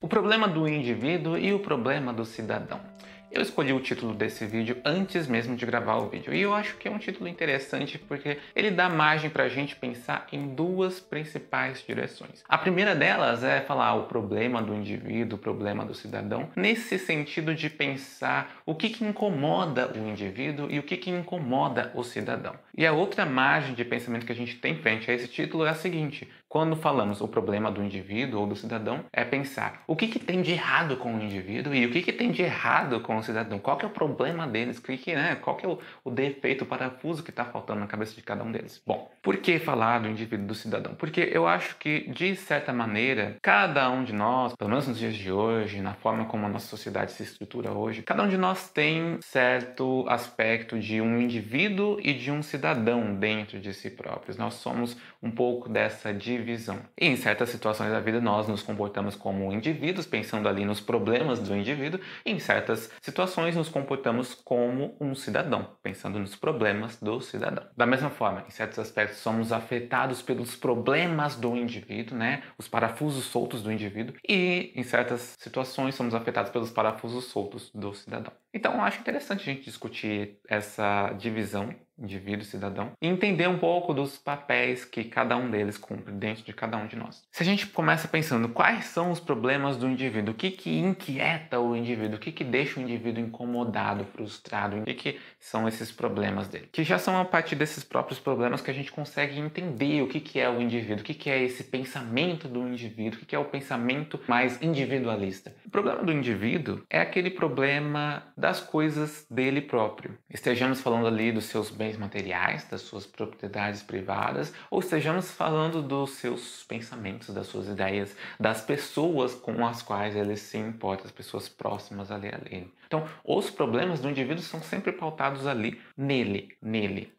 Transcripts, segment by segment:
O problema do indivíduo e o problema do cidadão. Eu escolhi o título desse vídeo antes mesmo de gravar o vídeo e eu acho que é um título interessante porque ele dá margem para a gente pensar em duas principais direções. A primeira delas é falar o problema do indivíduo, o problema do cidadão, nesse sentido de pensar o que incomoda o indivíduo e o que incomoda o cidadão. E a outra margem de pensamento que a gente tem frente a esse título é a seguinte: quando falamos o problema do indivíduo ou do cidadão, é pensar o que tem de errado com o indivíduo e o que tem de errado com o cidadão. Qual que é o problema deles? Qual que é o defeito, o parafuso que está faltando na cabeça de cada um deles? Bom, por que falar do indivíduo e do cidadão? Porque eu acho que, de certa maneira, cada um de nós, pelo menos nos dias de hoje, na forma como a nossa sociedade se estrutura hoje, cada um de nós tem certo aspecto de um indivíduo e de um cidadão dentro de si próprios. Nós somos um pouco dessa divisão. E em certas situações da vida nós nos comportamos como indivíduos, pensando ali nos problemas do indivíduo, e em certas situações nos comportamos como um cidadão, pensando nos problemas do cidadão. Da mesma forma, em certos aspectos somos afetados pelos problemas do indivíduo, né? Os parafusos soltos do indivíduo, e em certas situações somos afetados pelos parafusos soltos do cidadão. Então eu acho interessante a gente discutir essa divisão indivíduo e cidadão, e entender um pouco dos papéis que cada um deles cumpre dentro de cada um de nós. Se a gente começa pensando quais são os problemas do indivíduo, o que inquieta o indivíduo, o que deixa o indivíduo incomodado, frustrado, o que são esses problemas dele? Que já são a partir desses próprios problemas que a gente consegue entender o que é o indivíduo, o que é esse pensamento do indivíduo, o que é o pensamento mais individualista. O problema do indivíduo é aquele problema das coisas dele próprio. Estejamos falando ali dos seus bens materiais, das suas propriedades privadas, ou estejamos falando dos seus pensamentos, das suas ideias, das pessoas com as quais ele se importa, as pessoas próximas ali a ele. Então, os problemas do indivíduo são sempre pautados ali nele.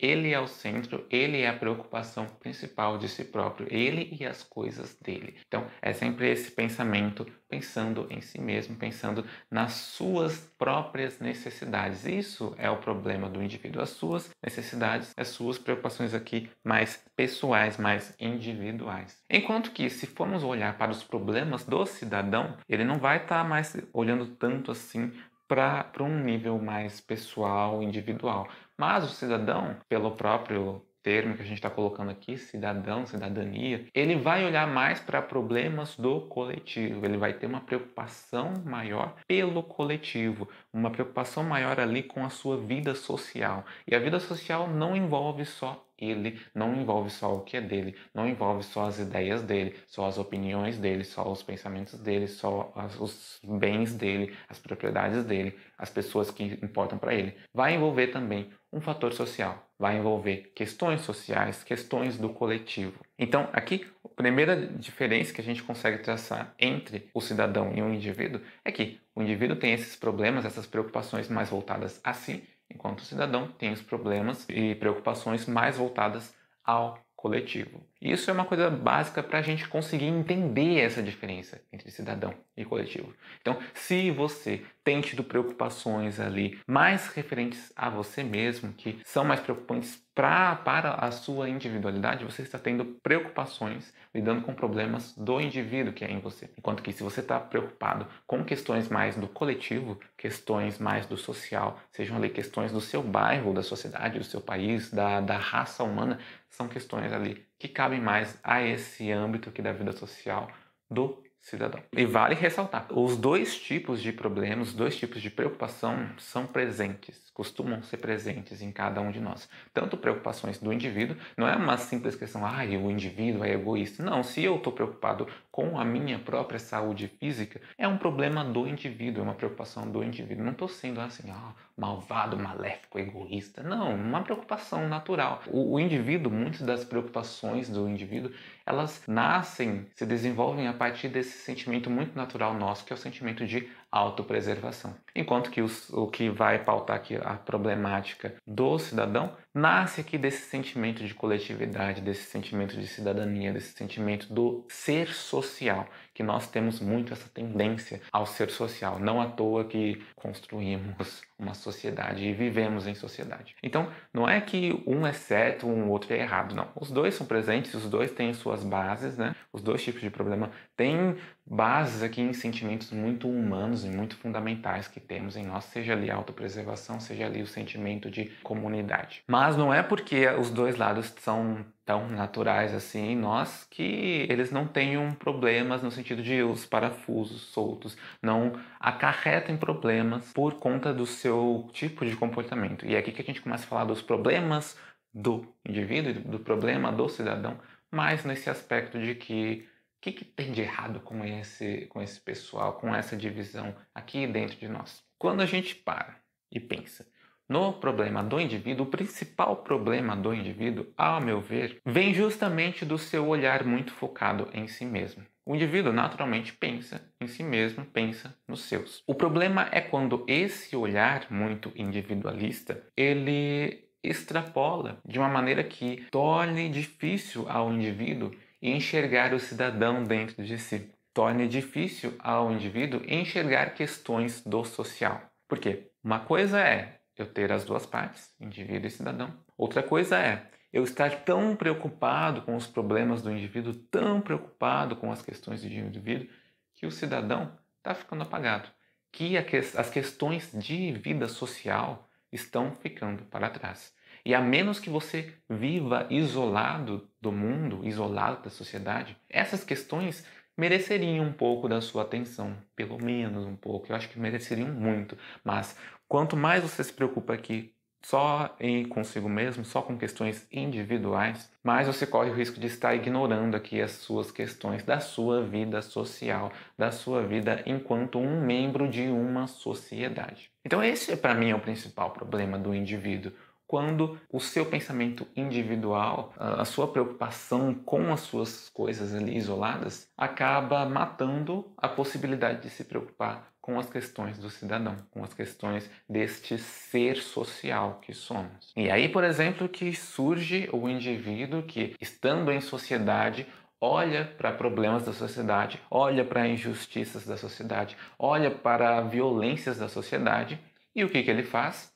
Ele é o centro, ele é a preocupação principal de si próprio, ele e as coisas dele. Então, é sempre esse pensamento, pensando em si mesmo, pensando nas suas próprias necessidades. Isso é o problema do indivíduo, as suas necessidades, as suas preocupações aqui mais pessoais, mais individuais. Enquanto que, se formos olhar para os problemas do cidadão, ele não vai estar mais olhando tanto assim para um nível mais pessoal, individual. Mas o cidadão, pelo próprio termo que a gente está colocando aqui, cidadão, cidadania, ele vai olhar mais para problemas do coletivo, ele vai ter uma preocupação maior pelo coletivo, uma preocupação maior ali com a sua vida social. E a vida social não envolve só ele, não envolve só o que é dele, não envolve só as ideias dele, só as opiniões dele, só os pensamentos dele, só os bens dele, as propriedades dele, as pessoas que importam para ele. Vai envolver também um fator social, vai envolver questões sociais, questões do coletivo. Então, aqui, a primeira diferença que a gente consegue traçar entre o cidadão e o indivíduo é que o indivíduo tem esses problemas, essas preocupações mais voltadas a si, enquanto o cidadão tem os problemas e preocupações mais voltadas ao coletivo. Isso é uma coisa básica para a gente conseguir entender essa diferença entre cidadão e coletivo. Então, se você tem tido preocupações ali mais referentes a você mesmo, que são mais preocupantes para a sua individualidade, você está tendo preocupações lidando com problemas do indivíduo que é em você. Enquanto que se você está preocupado com questões mais do coletivo, questões mais do social, sejam ali questões do seu bairro, da sociedade, do seu país, da raça humana, são questões ali que cabem mais a esse âmbito aqui da vida social do cidadão. E vale ressaltar, os dois tipos de problemas, os dois tipos de preocupação são presentes, costumam ser presentes em cada um de nós. Tanto preocupações do indivíduo, não é uma simples questão, o indivíduo é egoísta. Não, se eu estou preocupado com a minha própria saúde física, é um problema do indivíduo, é uma preocupação do indivíduo. Não estou sendo assim, malvado, maléfico, egoísta. Não, uma preocupação natural. O indivíduo, muitas das preocupações do indivíduo, elas nascem, se desenvolvem a partir desse sentimento muito natural nosso, que é o sentimento de autopreservação. Enquanto que o que vai pautar aqui a problemática do cidadão nasce aqui desse sentimento de coletividade, desse sentimento de cidadania, desse sentimento do ser social, que nós temos muito essa tendência ao ser social. Não à toa que construímos uma sociedade e vivemos em sociedade. Então, não é que um é certo, o outro é errado, não. Os dois são presentes, os dois têm suas bases, né? Os dois tipos de problema têm bases aqui em sentimentos muito humanos e muito fundamentais que temos em nós, seja ali a autopreservação, seja ali o sentimento de comunidade. Mas não é porque os dois lados são tão naturais assim em nós que eles não tenham problemas no sentido de os parafusos soltos não acarretem problemas por conta do seu tipo de comportamento. E é aqui que a gente começa a falar dos problemas do indivíduo, do problema do cidadão, mas nesse aspecto de que o que tem de errado com esse pessoal, com essa divisão aqui dentro de nós? Quando a gente para e pensa no problema do indivíduo, o principal problema do indivíduo, ao meu ver, vem justamente do seu olhar muito focado em si mesmo. O indivíduo naturalmente pensa em si mesmo, pensa nos seus. O problema é quando esse olhar muito individualista, ele extrapola de uma maneira que torne difícil ao indivíduo enxergar o cidadão dentro de si. Torne difícil ao indivíduo enxergar questões do social. Por quê? Uma coisa é eu ter as duas partes, indivíduo e cidadão. Outra coisa é eu estar tão preocupado com os problemas do indivíduo, tão preocupado com as questões do indivíduo, que o cidadão está ficando apagado. Que as questões de vida social estão ficando para trás. E a menos que você viva isolado do mundo, isolado da sociedade, essas questões mereceriam um pouco da sua atenção, pelo menos um pouco. Eu acho que mereceriam muito, mas quanto mais você se preocupa aqui só consigo mesmo, só com questões individuais, mais você corre o risco de estar ignorando aqui as suas questões da sua vida social, da sua vida enquanto um membro de uma sociedade. Então esse, para mim, é o principal problema do indivíduo. Quando o seu pensamento individual, a sua preocupação com as suas coisas ali isoladas, acaba matando a possibilidade de se preocupar com as questões do cidadão, com as questões deste ser social que somos. E aí, por exemplo, que surge o indivíduo que, estando em sociedade, olha para problemas da sociedade, olha para injustiças da sociedade, olha para violências da sociedade, e o que ele faz?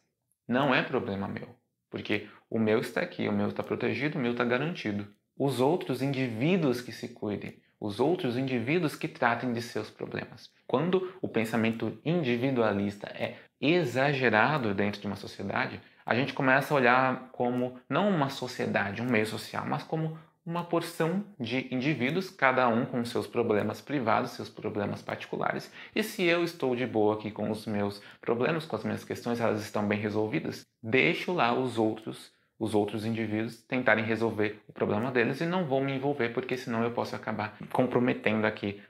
Não é problema meu. Porque o meu está aqui, o meu está protegido, o meu está garantido. Os outros indivíduos que se cuidem, os outros indivíduos que tratem de seus problemas. Quando o pensamento individualista é exagerado dentro de uma sociedade, a gente começa a olhar como não uma sociedade, um meio social, mas como uma porção de indivíduos, cada um com seus problemas privados, seus problemas particulares. E se eu estou de boa aqui com os meus problemas, com as minhas questões, elas estão bem resolvidas, deixo lá os outros indivíduos tentarem resolver o problema deles e não vou me envolver, porque senão eu posso acabar comprometendo aqui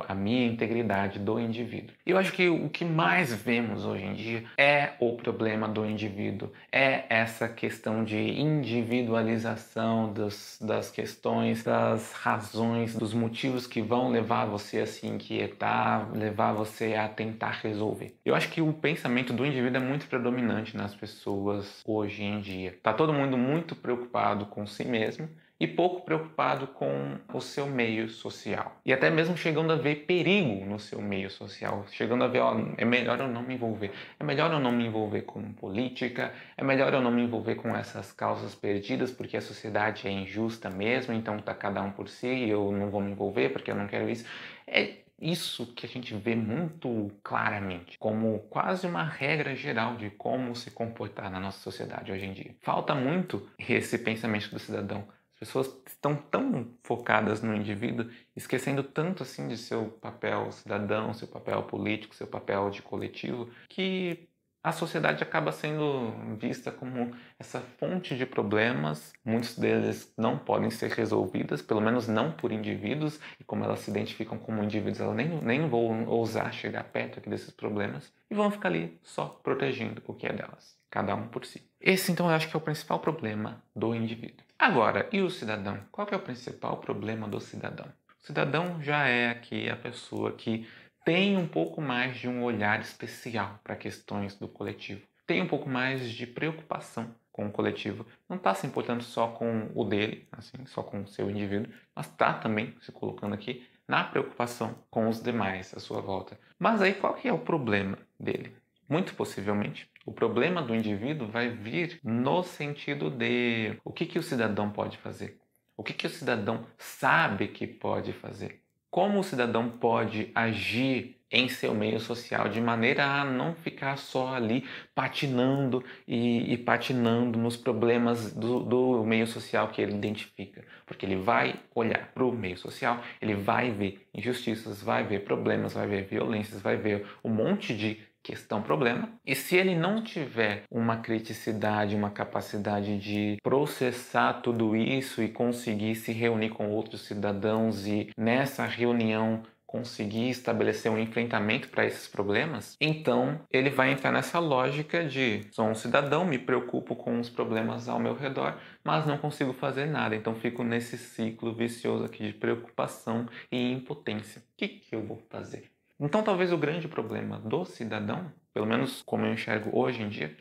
a minha integridade do indivíduo. E eu acho que o que mais vemos hoje em dia é o problema do indivíduo, é essa questão de individualização das questões, das razões, dos motivos que vão levar você a se inquietar, levar você a tentar resolver. Eu acho que o pensamento do indivíduo é muito predominante nas pessoas hoje em dia. Tá todo mundo muito preocupado com si mesmo e pouco preocupado com o seu meio social. E até mesmo chegando a ver perigo no seu meio social, chegando a ver, ó, é melhor eu não me envolver, é melhor eu não me envolver com política, é melhor eu não me envolver com essas causas perdidas, porque a sociedade é injusta mesmo, então tá cada um por si, e eu não vou me envolver porque eu não quero isso. É isso que a gente vê muito claramente, como quase uma regra geral de como se comportar na nossa sociedade hoje em dia. Falta muito esse pensamento do cidadão. As pessoas estão tão focadas no indivíduo, esquecendo tanto assim de seu papel cidadão, seu papel político, seu papel de coletivo, que a sociedade acaba sendo vista como essa fonte de problemas. Muitos deles não podem ser resolvidos, pelo menos não por indivíduos, e como elas se identificam como indivíduos, elas nem vão ousar chegar perto aqui desses problemas, e vão ficar ali só protegendo o que é delas, cada um por si. Esse, então, eu acho que é o principal problema do indivíduo. Agora, e o cidadão? Qual que é o principal problema do cidadão? O cidadão já é aqui a pessoa que tem um pouco mais de um olhar especial para questões do coletivo. Tem um pouco mais de preocupação com o coletivo, não está se importando só com o dele, assim, só com o seu indivíduo, mas está também se colocando aqui na preocupação com os demais à sua volta. Mas aí qual que é o problema dele? Muito possivelmente, o problema do indivíduo vai vir no sentido de o que o cidadão pode fazer, o que o cidadão sabe que pode fazer, como o cidadão pode agir em seu meio social de maneira a não ficar só ali patinando e patinando nos problemas do meio social que ele identifica. Porque ele vai olhar para o meio social, ele vai ver injustiças, vai ver problemas, vai ver violências, vai ver um monte de questão, problema. E se ele não tiver uma criticidade, uma capacidade de processar tudo isso e conseguir se reunir com outros cidadãos e nessa reunião conseguir estabelecer um enfrentamento para esses problemas, então ele vai entrar nessa lógica de sou um cidadão, me preocupo com os problemas ao meu redor, mas não consigo fazer nada, então fico nesse ciclo vicioso aqui de preocupação e impotência. O que eu vou fazer? Então talvez o grande problema do cidadão, pelo menos como eu enxergo hoje em dia,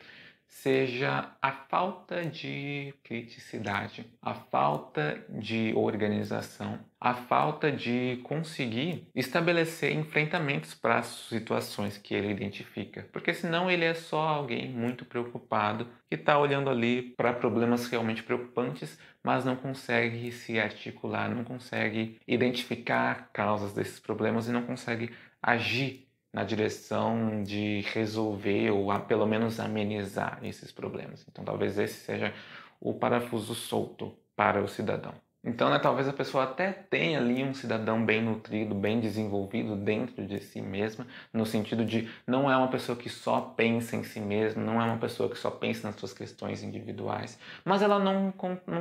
seja a falta de criticidade, a falta de organização, a falta de conseguir estabelecer enfrentamentos para as situações que ele identifica. Porque senão ele é só alguém muito preocupado que está olhando ali para problemas realmente preocupantes, mas não consegue se articular, não consegue identificar causas desses problemas e não consegue agir na direção de resolver ou pelo menos amenizar esses problemas. Então talvez esse seja o parafuso solto para o cidadão. Então, talvez a pessoa até tenha ali um cidadão bem nutrido, bem desenvolvido dentro de si mesma, no sentido de não é uma pessoa que só pensa em si mesma, não é uma pessoa que só pensa nas suas questões individuais, mas ela não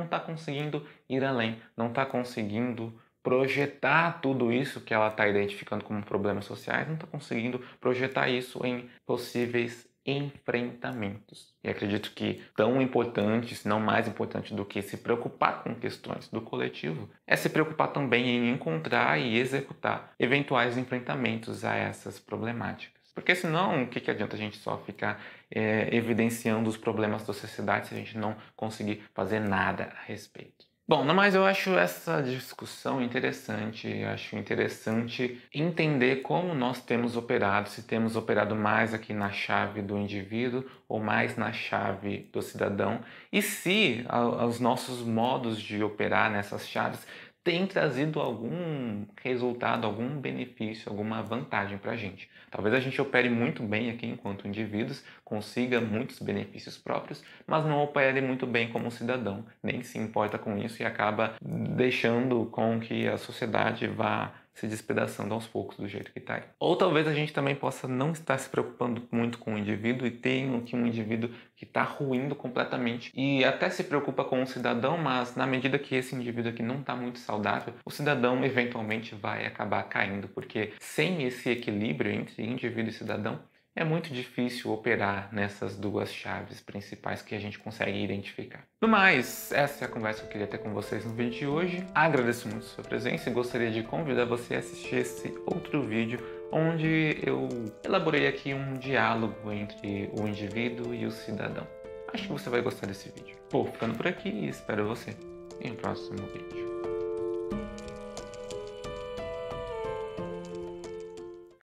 está conseguindo ir além, não está conseguindo projetar tudo isso que ela está identificando como problemas sociais, não está conseguindo projetar isso em possíveis enfrentamentos. E acredito que tão importante, se não mais importante do que se preocupar com questões do coletivo, é se preocupar também em encontrar e executar eventuais enfrentamentos a essas problemáticas. Porque senão, o que adianta a gente só ficar evidenciando os problemas da sociedade se a gente não conseguir fazer nada a respeito? Bom, mas eu acho essa discussão interessante, acho interessante entender como nós temos operado, se temos operado mais aqui na chave do indivíduo ou mais na chave do cidadão, e se os nossos modos de operar nessas chaves têm trazido algum resultado, algum benefício, alguma vantagem para a gente. Talvez a gente opere muito bem aqui enquanto indivíduos, consiga muitos benefícios próprios, mas não opere muito bem como cidadão, nem se importa com isso e acaba deixando com que a sociedade vá se despedaçando aos poucos do jeito que está aí. Ou talvez a gente também possa não estar se preocupando muito com o indivíduo e ter aqui um indivíduo que está ruindo completamente e até se preocupa com o cidadão, mas na medida que esse indivíduo aqui não está muito saudável, o cidadão eventualmente vai acabar caindo, porque sem esse equilíbrio entre indivíduo e cidadão, é muito difícil operar nessas duas chaves principais que a gente consegue identificar. No mais, essa é a conversa que eu queria ter com vocês no vídeo de hoje. Agradeço muito a sua presença e gostaria de convidar você a assistir esse outro vídeo onde eu elaborei aqui um diálogo entre o indivíduo e o cidadão. Acho que você vai gostar desse vídeo. Vou ficando por aqui e espero você em um próximo vídeo.